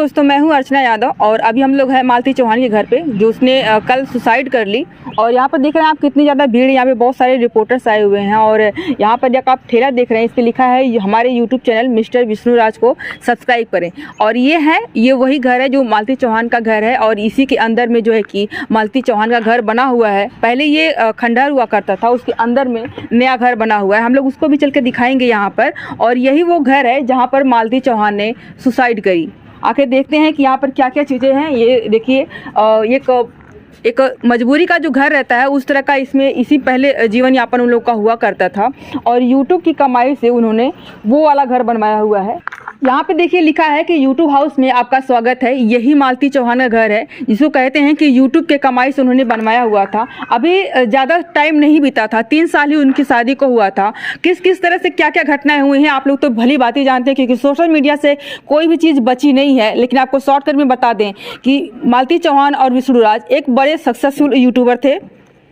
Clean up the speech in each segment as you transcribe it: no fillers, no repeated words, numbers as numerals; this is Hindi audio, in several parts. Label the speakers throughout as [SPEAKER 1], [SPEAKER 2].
[SPEAKER 1] दोस्तों, मैं हूं अर्चना यादव और अभी हम लोग हैं मालती चौहान के घर पे, जो उसने कल सुसाइड कर ली। और यहाँ पर देख रहे हैं आप कितनी ज़्यादा भीड़, यहाँ पे बहुत सारे रिपोर्टर्स आए हुए हैं। और यहाँ पर जब आप ठेला देख रहे हैं, इस पर लिखा है हमारे YouTube channel mister Vishnu Raj को सब्सक्राइब करें। और ये वही घर है जो मालती चौहान का घर है, और इसी के अंदर में जो है कि मालती चौहान का घर बना हुआ है। पहले ये खंडहर हुआ करता था, उसके अंदर में नया घर बना हुआ है। हम लोग उसको भी चल के दिखाएंगे यहाँ पर। और यही वो घर है जहाँ पर मालती चौहान ने सुसाइड करी। आखिर देखते हैं कि यहाँ पर क्या क्या चीज़ें हैं। ये देखिए, एक मजबूरी का जो घर रहता है उस तरह का इसमें इसी पहले जीवन यापन उन लोग का हुआ करता था, और यूट्यूब की कमाई से उन्होंने वो वाला घर बनवाया हुआ है। यहाँ पे देखिए लिखा है कि यूट्यूब हाउस में आपका स्वागत है। यही मालती चौहान का घर है, जिसको कहते हैं कि यूट्यूब के कमाई से उन्होंने बनवाया हुआ था। अभी ज़्यादा टाइम नहीं बीता था, 3 साल ही उनकी शादी को हुआ था। किस किस तरह से क्या क्या घटनाएं हुई हैं आप लोग तो भली बात ही जानते हैं, क्योंकि सोशल मीडिया से कोई भी चीज़ बची नहीं है। लेकिन आपको शॉर्टकट में बता दें कि मालती चौहान और विष्णु राज एक बड़े सक्सेसफुल यूट्यूबर थे,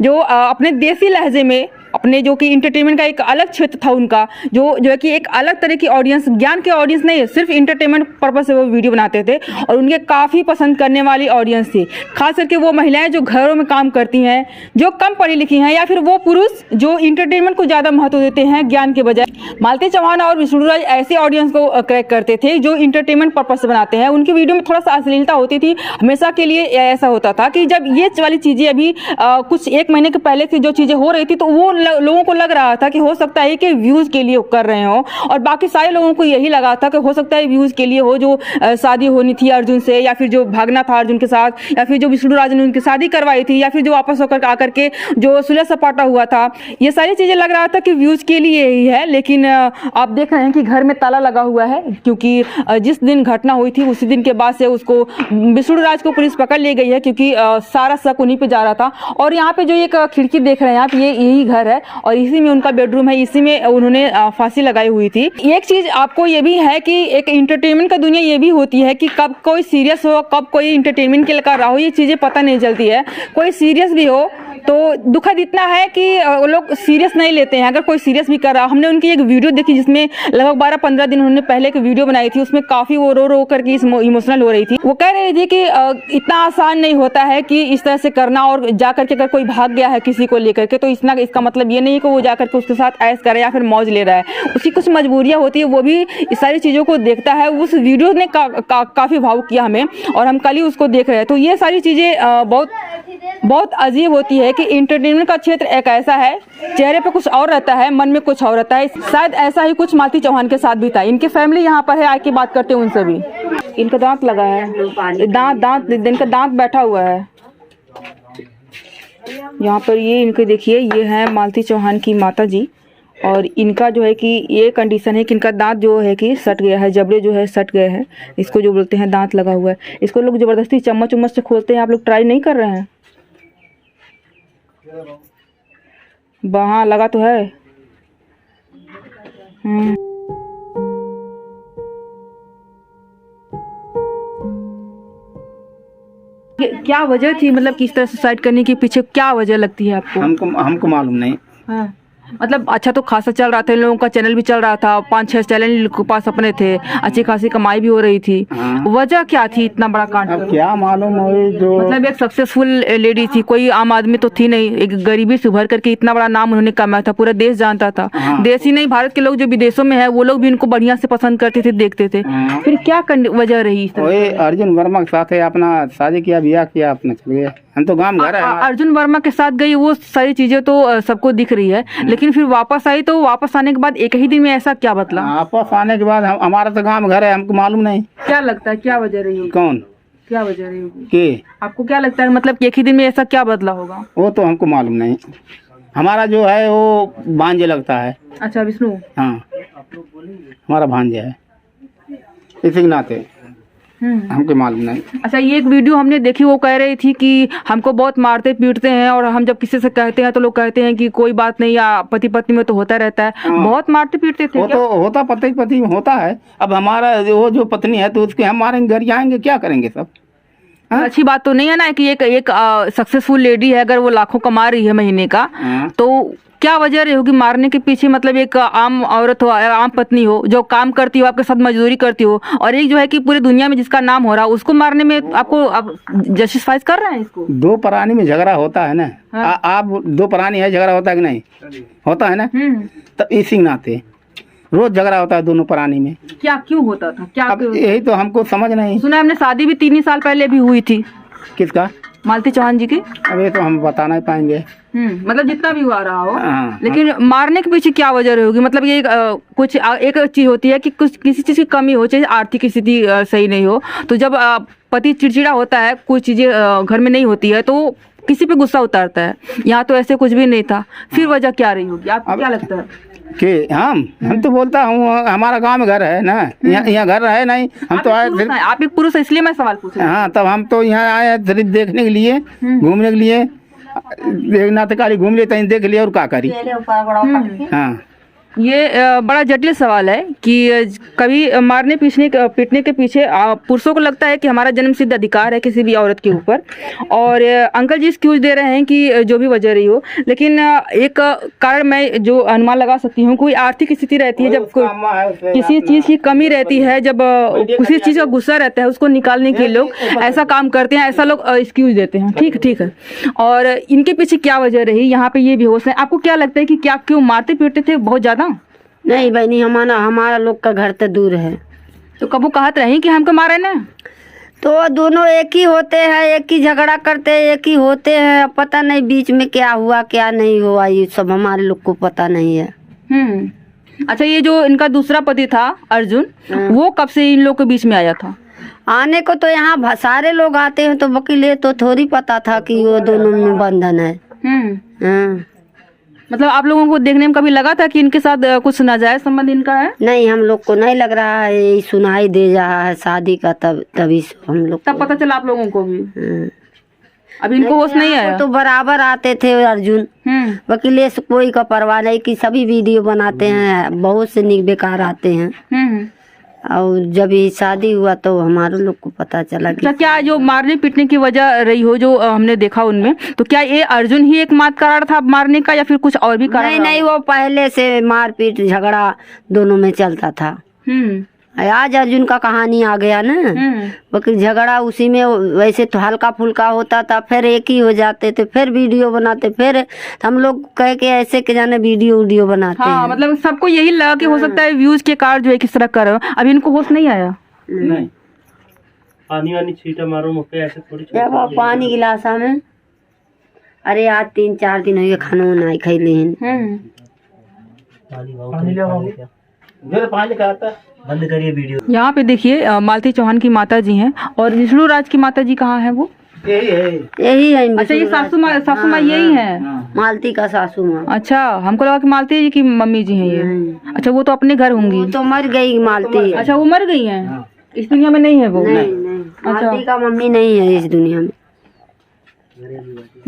[SPEAKER 1] जो अपने देसी लहजे में अपने जो कि इंटरटेनमेंट का एक अलग क्षेत्र था उनका, जो है कि एक अलग तरह की ऑडियंस, ज्ञान के ऑडियंस नहीं, सिर्फ इंटरटेनमेंट पर्पस से वो वीडियो बनाते थे। और उनके काफ़ी पसंद करने वाली ऑडियंस थी, खास करके वो महिलाएं जो घरों में काम करती हैं, जो कम पढ़ी लिखी हैं, या फिर वो पुरुष जो इंटरटेनमेंट को ज़्यादा महत्व देते हैं ज्ञान के बजाय। मालती चौहान और विष्णु राज ऐसे ऑडियंस को क्रैक करते थे जो इंटरटेनमेंट पर्पस से बनाते हैं। उनकी वीडियो में थोड़ा सा अश्लीलता होती थी, हमेशा के लिए ऐसा होता था कि जब ये वाली चीज़ें अभी कुछ 1 महीने के पहले से जो चीज़ें हो रही थी, तो वो लोगों को लग रहा था कि हो सकता है कि व्यूज़ के लिए कर रहे हो, और बाकी सारे लोगों को यही लगा था कि हो सकता है व्यूज़ के लिए हो। जो शादी होनी थी अर्जुन से, या फिर जो भागना था अर्जुन के साथ, या फिर जो विष्णु राज ने उनकी शादी करवाई थी, या फिर जो वापस होकर आकर के जो सुलह सपाटा हुआ था, ये सारी चीज़ें लग रहा था कि व्यूज़ के लिए ही है। लेकिन आप देख रहे हैं कि घर में ताला लगा हुआ है, क्योंकि जिस दिन घटना हुई थी उसी दिन के बाद से उसको विष्णु राज को पुलिस पकड़ ले गई है, क्योंकि सारा शक उन्हीं पे जा रहा था। और यहाँ पे जो एक खिड़की देख रहे हैं आप, ये यही घर है और इसी में उनका बेडरूम है, इसी में उन्होंने फांसी लगाई हुई थी। एक चीज आपको ये भी है कि एक इंटरटेनमेंट का दुनिया ये भी होती है कि कब कोई सीरियस हो, कब कोई इंटरटेनमेंट के लिए कर रहा हो, ये चीजें पता नहीं चलती है। कोई सीरियस भी हो तो दुखद इतना है कि वो लोग सीरियस नहीं लेते हैं। अगर कोई सीरियस भी कर रहा, हमने उनकी एक वीडियो देखी जिसमें लगभग 12-15 दिन उन्होंने पहले एक वीडियो बनाई थी, उसमें काफ़ी वो रो करके इमोशनल हो रही थी। वो कह रही थी कि इतना आसान नहीं होता है कि इस तरह से करना, और जा करके अगर कोई भाग गया है किसी को लेकर के, तो इसका मतलब ये नहीं कि वो जा करके उसके साथ ऐश करे या फिर मौज ले रहा है। उसकी कुछ मजबूरियाँ होती है, वो भी इस सारी चीज़ों को देखता है। उस वीडियो ने काफ़ी भावुक किया हमें, और हम कल ही उसको देख रहे हैं। तो ये सारी चीज़ें बहुत अजीब होती है कि इंटरटेनमेंट का क्षेत्र एक ऐसा है, चेहरे पे कुछ और रहता है, मन में कुछ और रहता है। शायद ऐसा ही कुछ मालती चौहान के साथ भी था। इनकी फैमिली यहाँ पर है, आके बात करते हैं उनसे भी। इनका दांत लगा है, इनका दांत बैठा हुआ है यहाँ पर। ये इनके देखिए, ये है मालती चौहान की माता जी, और इनका जो है कि ये कंडीशन है कि इनका दांत जो है कि सट गया है, जबड़े जो है सट गए हैं, इसको जो बोलते हैं दांत लगा हुआ है। इसको लोग ज़बरदस्ती चम्मच उम्मच से खोलते हैं। आप लोग ट्राई नहीं कर रहे हैं? वहाँ लगा तो है। क्या वजह थी, मतलब किस तरह सुसाइड करने के पीछे क्या वजह लगती है आपको?
[SPEAKER 2] हमको मालूम नहीं।
[SPEAKER 1] हाँ, मतलब अच्छा तो खासा चल रहा था, इन लोगों का चैनल भी चल रहा था, 5-6 चैनल के पास अपने थे, अच्छी खासी कमाई भी हो रही थी। वजह क्या थी इतना बड़ा कांड?
[SPEAKER 2] अब क्या मालूम है, जो
[SPEAKER 1] मतलब एक सक्सेसफुल लेडी थी, कोई आम आदमी तो थी नहीं, एक गरीबी से उभर करके इतना बड़ा नाम उन्होंने कमाया था, पूरा देश जानता था। देश ही नहीं, भारत के लोग जो विदेशों में है वो लोग भी इनको बढ़िया से पसंद करते थे, देखते थे। फिर क्या वजह रही?
[SPEAKER 2] अर्जुन वर्मा के साथ अपना शादी किया, ब्याह किया, अपना चल गया। हम तो गांव घर है।
[SPEAKER 1] अर्जुन वर्मा के साथ गई, वो सारी चीजें तो सबको दिख रही है, लेकिन फिर वापस आई, तो वापस आने के बाद एक ही दिन में ऐसा क्या बदला?
[SPEAKER 2] वापस आने के बाद हमारा तो गांव घर है, हमको मालूम नहीं।
[SPEAKER 1] क्या लगता है क्या वजह रही होगी?
[SPEAKER 2] कौन
[SPEAKER 1] क्या वजह रही होगी
[SPEAKER 2] के?
[SPEAKER 1] आपको क्या लगता है, मतलब एक ही दिन में ऐसा क्या बदला होगा?
[SPEAKER 2] वो तो हमको मालूम नहीं। हमारा जो है वो भांजे लगता है।
[SPEAKER 1] अच्छा, विष्णु?
[SPEAKER 2] हाँ, हमारा भांजे है, इसी के नाते हमको मालूम नहीं।
[SPEAKER 1] अच्छा, ये एक वीडियो हमने देखी, वो कह रही थी कि हमको बहुत मारते पीटते हैं, और हम जब किसी से कहते हैं तो लोग कहते हैं कि कोई बात नहीं, या पति पत्नी में तो होता रहता है। बहुत मारते पीटते थे।
[SPEAKER 2] वो तो होता, पति में होता है। अब हमारा वो जो पत्नी है तो उसके हम मारेंगे, घर जाएंगे, क्या करेंगे सब?
[SPEAKER 1] अच्छी बात तो नहीं है ना कि एक सक्सेसफुल लेडी है, अगर वो लाखों कमा रही है महीने का, तो क्या वजह रही होगी मारने के पीछे? मतलब एक आम औरत हो, आम पत्नी हो, जो काम करती हो, आपके साथ मजदूरी करती हो, और एक जो है कि पूरी दुनिया में जिसका नाम हो रहा है, उसको मारने में आपको आप जस्टिफाई कर रहे हैं इसको?
[SPEAKER 2] दो प्राणी में झगड़ा होता है ना।
[SPEAKER 1] हाँ।
[SPEAKER 2] आप दो प्राणी है, झगड़ा होता है कि नहीं होता है ना? तब इसी नाते रोज झगड़ा होता है दोनों प्राणी में।
[SPEAKER 1] क्या क्यों होता था? क्या
[SPEAKER 2] अब यही तो हमको समझ नहीं।
[SPEAKER 1] सुना हमने शादी भी 3 ही साल पहले भी हुई थी।
[SPEAKER 2] किसका?
[SPEAKER 1] मालती चौहान जी की।
[SPEAKER 2] अब ये तो हम बता नहीं पाएंगे।
[SPEAKER 1] मतलब जितना भी हुआ रहा हो।
[SPEAKER 2] हाँ,
[SPEAKER 1] लेकिन मारने के पीछे क्या वजह रही होगी? मतलब ये कुछ एक चीज होती है कि कुछ किसी चीज की कमी हो, चाहे आर्थिक स्थिति सही नहीं हो, तो जब पति चिड़चिड़ा होता है, कुछ चीजें घर में नहीं होती है, तो किसी पे गुस्सा उतारता है। यहाँ तो ऐसे कुछ भी नहीं था, फिर वजह क्या रही होगी? आपको क्या लगता है?
[SPEAKER 2] कि हम तो बोलता हूँ हमारा गांव में घर है ना, यहाँ घर है नहीं। हम तो आए सिर्फ,
[SPEAKER 1] आप एक पुरुष है इसलिए मैं सवाल पूछ रही हूँ।
[SPEAKER 2] हाँ, तब हम तो यहाँ आए सिर्फ देखने के लिए, घूमने के लिए। देखना तो काली घूम लेते देख लिया और क्या करी। हाँ,
[SPEAKER 1] ये बड़ा जटिल सवाल है कि कभी मारने पीटने के पीछे पुरुषों को लगता है कि हमारा जन्म सिद्ध अधिकार है किसी भी औरत के ऊपर, और अंकल जी एक्सक्यूज दे रहे हैं कि जो भी वजह रही हो, लेकिन एक कारण मैं जो अनुमान लगा सकती हूँ, कोई आर्थिक स्थिति रहती है, जब किसी चीज़ की कमी रहती है, जब किसी चीज़ का गुस्सा रहता है, उसको निकालने के लोग ऐसा काम करते हैं, ऐसा लोग एक्सक्यूज देते हैं। ठीक है। और इनके पीछे क्या वजह रही? यहाँ पे ये बेहोश है, आपको क्या लगता है कि क्या क्यों मारते पीटते थे बहुत ज्यादा?
[SPEAKER 3] नहीं बहनी, हमारा लोग का घर तो दूर है।
[SPEAKER 1] तो कबू कहत रही कि हमको मारे ना?
[SPEAKER 3] तो दोनों एक ही होते हैं, एक ही झगड़ा करते हैं, एक ही होते हैं। पता नहीं बीच में क्या हुआ क्या नहीं हुआ, ये सब हमारे लोग को पता नहीं है।
[SPEAKER 1] अच्छा, ये जो इनका दूसरा पति था अर्जुन, वो कब से इन लोग के बीच में आया था?
[SPEAKER 3] आने को तो यहाँ सारे लोग आते हैं, तो वकील तो थोड़ी पता था कि वो दोनों में बंधन है। हाँ।
[SPEAKER 1] मतलब आप लोगों को देखने में कभी लगा था कि इनके साथ कुछ नाजायज संबंध इनका है?
[SPEAKER 3] नहीं, हम लोग को नहीं लग रहा है। यही सुनाई दे रहा है शादी का, तभी हम लोग
[SPEAKER 1] तब पता चला आप लोगों को भी? अभी इनको होश नहीं आया?
[SPEAKER 3] तो बराबर आते थे अर्जुन। वकील से कोई का परवाह नहीं कि सभी वीडियो बनाते हैं, बहुत से निक बेकार आते हैं। और जब ये शादी हुआ तो हमारे लोग को पता चला कि
[SPEAKER 1] क्या जो मारने पीटने की वजह रही हो जो हमने देखा उनमें, तो क्या ये अर्जुन ही एक मात कारण था मारने का, या फिर कुछ और भी कारण?
[SPEAKER 3] नहीं, वो पहले से मारपीट झगड़ा दोनों में चलता था। आज अर्जुन का कहानी आ गया ना, वकील झगड़ा उसी में। वैसे तो हल्का फुल्का होता था, फिर एक ही हो जाते थे, फिर वीडियो बनाते, फिर हम लोग कह के ऐसे के जाने वीडियो बनाते हैं।
[SPEAKER 1] मतलब सबको यही लगा कि हो सकता है व्यूज के कारण जो है किस तरह कर रहे हो। अभी इनको होश नहीं आया?
[SPEAKER 2] नहीं।
[SPEAKER 4] पानी वानी छीटा मारो मुझे, ऐसे थोड़ी
[SPEAKER 3] पानी गिलासा में। अरे आज 3-4 दिन हो गए खाना नहीं खैले
[SPEAKER 4] पानी बंद करिए वीडियो।
[SPEAKER 1] यहाँ पे देखिए मालती चौहान की माता जी हैं, और विष्णु राज की माता जी कहाँ है? वो
[SPEAKER 3] यही है।
[SPEAKER 1] अच्छा, ये सासू माँ यही है?
[SPEAKER 3] मालती का सासू माँ।
[SPEAKER 1] अच्छा, हमको लगा कि मालती जी की मम्मी जी हैं ये। अच्छा, वो तो अपने घर होंगी।
[SPEAKER 3] तो मर गई मालती।
[SPEAKER 1] अच्छा, वो मर गई हैं, इस दुनिया में नहीं है वो?
[SPEAKER 3] नहीं, मालती का मम्मी नहीं है इस दुनिया में।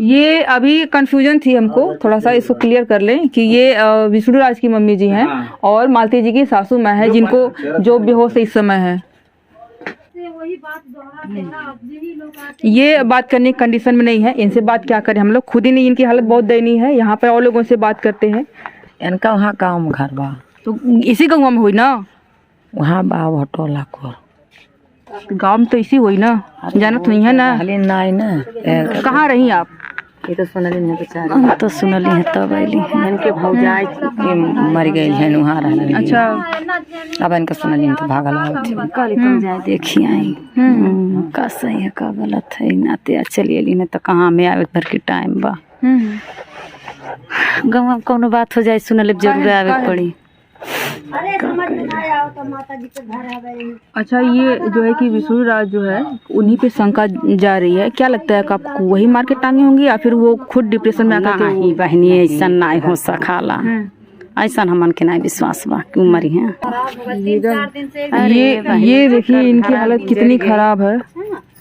[SPEAKER 1] ये अभी कंफ्यूजन थी हमको, थोड़ा सा इसको क्लियर कर लें कि ये विष्णु राज की मम्मी जी हैं और मालती जी की सासू माँ है, जिनको जो बेहोश इस समय है। ये बात करने की कंडीशन में नहीं है, इनसे बात क्या करें हम लोग, खुद ही नहीं, इनकी हालत बहुत दयनीय है। यहाँ पर और लोगों से बात करते हैं।
[SPEAKER 5] इनका वहाँ गाँव में घर बा,
[SPEAKER 1] तो इसी गाँव में हुई ना?
[SPEAKER 5] वहाँ बा भटोला को
[SPEAKER 1] गाँव में तो इसी हुई ना, जाना तो नहीं है ना?
[SPEAKER 5] नहीं ना।
[SPEAKER 1] कहाँ रही आप?
[SPEAKER 5] ये तो सुनली है बेचारी, तो सुनली है तब अली इनके भौजाई मर गई है वहाँ रहने।
[SPEAKER 1] अच्छा,
[SPEAKER 5] अब इनका सुनली तो भागल कल जाए देखी आई का सही है का गलत है नाते चली अली नहीं तो कहाँ में आवे भर के टाइम बा। गाँव में कोनो बात हो जाए सुनले जरूर आवे पड़ी।
[SPEAKER 1] अच्छा, ये जो है कि विष्णु राज जो है उन्हीं पे शंका जा रही है, क्या लगता है कि आपको वही मार के टांगे होंगे या फिर वो खुद डिप्रेशन में आकर
[SPEAKER 5] नहीं बहनी ऐसा नहीं हो सकाला, ऐसा हमन के नहीं विश्वास बा कि मरी है।
[SPEAKER 1] ये देखिए इनकी हालत कितनी खराब है।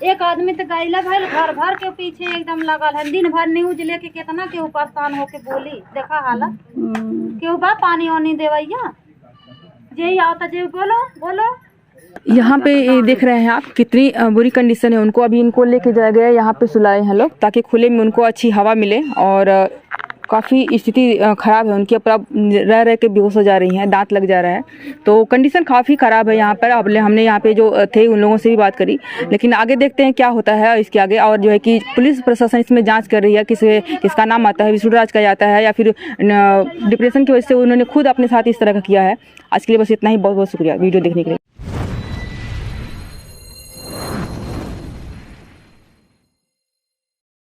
[SPEAKER 6] एक आदमी तो गैला भइल घर भर के पीछे एकदम लगल है, दिन भर न्यूज लेके कितना केहू परेशान होके बोली, देखा हालत केहू बा पानी वानी देवैया जे आवता जे बोलो
[SPEAKER 1] यहाँ पे ये देख रहे हैं आप कितनी बुरी कंडीशन है उनको। अभी इनको लेके जाया गया है, यहाँ पे सुलाए हैं लोग ताकि खुले में उनको अच्छी हवा मिले। और काफ़ी स्थिति ख़राब है उनकी, अब रह रह के बेहोश हो जा रही हैं, दांत लग जा रहा है, तो कंडीशन काफ़ी ख़राब है यहाँ पर। अब हमने यहाँ पे जो थे उन लोगों से भी बात करी, लेकिन आगे देखते हैं क्या होता है इसके आगे। और जो है कि पुलिस प्रशासन इसमें जांच कर रही है, किसका नाम आता है, विष्णुराज का जाता है या फिर डिप्रेशन की वजह से उन्होंने खुद अपने साथ इस तरह का किया है। आज के लिए बस इतना ही। बहुत बहुत शुक्रिया वीडियो देखने के लिए।